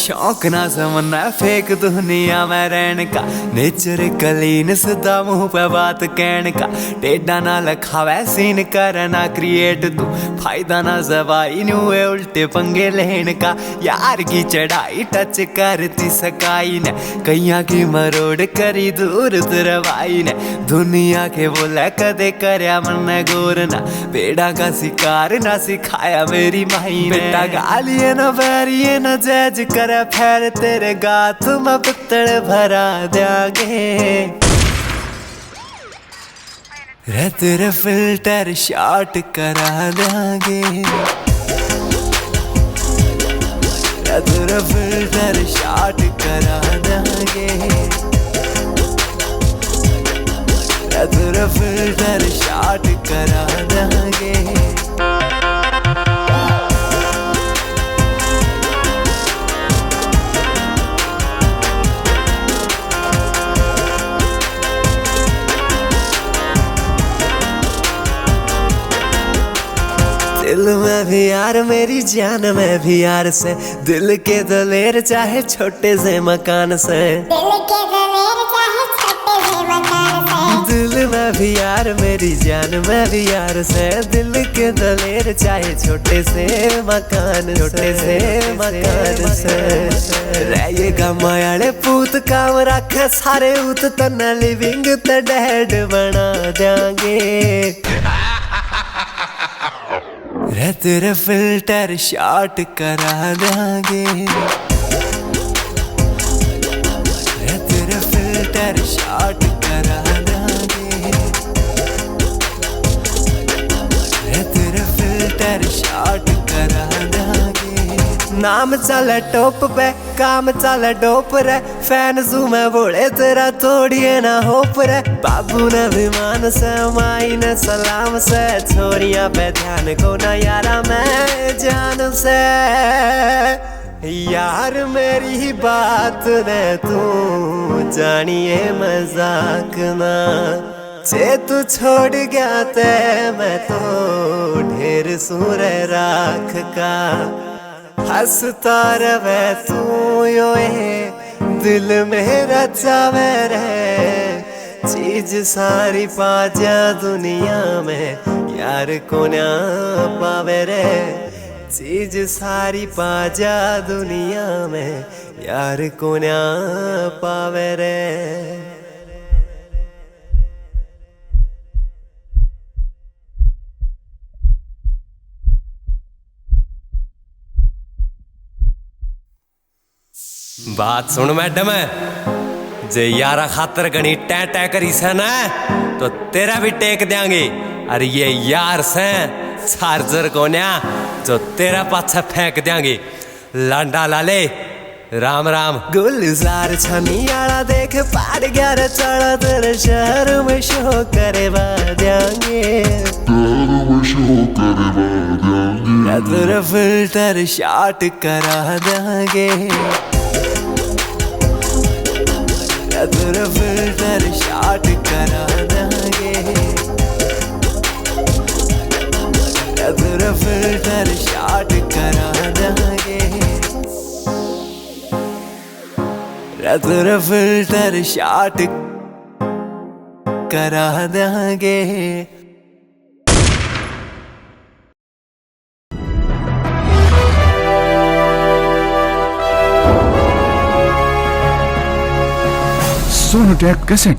शौक ना समझना फेक दुनिया में रहने का, नेचर कलीन सदा मुंह पे बात कहने का, टेढ़ा ना लखावे सीन करना क्रिएट तू, फायदा ना जबाई नुए उल्टे पंगे लेने का, यार की चढ़ाई टच करती सकाई ने, कैया की मरोड़ करी दूर तरवाई ने, दुनिया के बोला कदे करया मन गोर ना, बेड़ा का शिकार ना सिखाया मेरी माई ने, बेटा गालिए न बैरिए न जज करे फिर तेरे गात में पित्तल भरा देंगे, रे तेरे फिल्टर शॉट करा देंगे, रे तेरे फिल्टर शॉट करा देंगे, रे तेरे फिल्टर शॉट करा देंगे। दिल में भी यार मेरी जान में भी यार से, दिल के दलेर चाहे छोटे से मकान से, दिल में भी यार मेरी जान में भी यार से, दिल के दलेर चाहे छोटे से मकान से, रहेगा मायाले पूत काम रखे सारे उत तना लिविंग ते डेड बना देंगे, रे तेरे फिल्टर शॉट करा देंगे, रे तेरे फिल्टर शॉट करा देंगे, रे तेरे फिल्टर शॉट करा देंगे। नाम चले टॉप पे काम चले डोप रे, फैन जू में बोले तेरा तोड़िए ना होप रे, बाबू ने विमान से माई ने सलाम से, छोरिया पे ध्यान को ना यारा मैं जान से, यार मेरी बात ने तू जानिए मजाक ना, जे तू छोड़ गया ते मैं तो ढेर सूर राख का, हंसता रवे तू योए दिल मेरा चावे रे, चीज सारी पाजा दुनिया में यार को ना पावे रे, चीज सारी पाजा दुनिया में यार को ना पावे रे। बात सुन मैडम, जे यारा खातर गणी टै टै करी से ना तो तेरा भी टेक देंगे, अरे ये यार से चार्जर को ना जो तेरा पाछा फेंक देंगे, लांडा लाले राम राम। गुलजार छनियाड़ा देख पाड़ गया रे चढ़ा तेरे शहर में शो करे देंगे, तेरे फिल्टर शॉट करा देंगे, तेरे फिल्टर शॉट करा देंगे, तेरे फिल्टर शॉट करा देंगे, तेरे फिल्टर शॉट करा देंगे। सोनोटेक कैसेट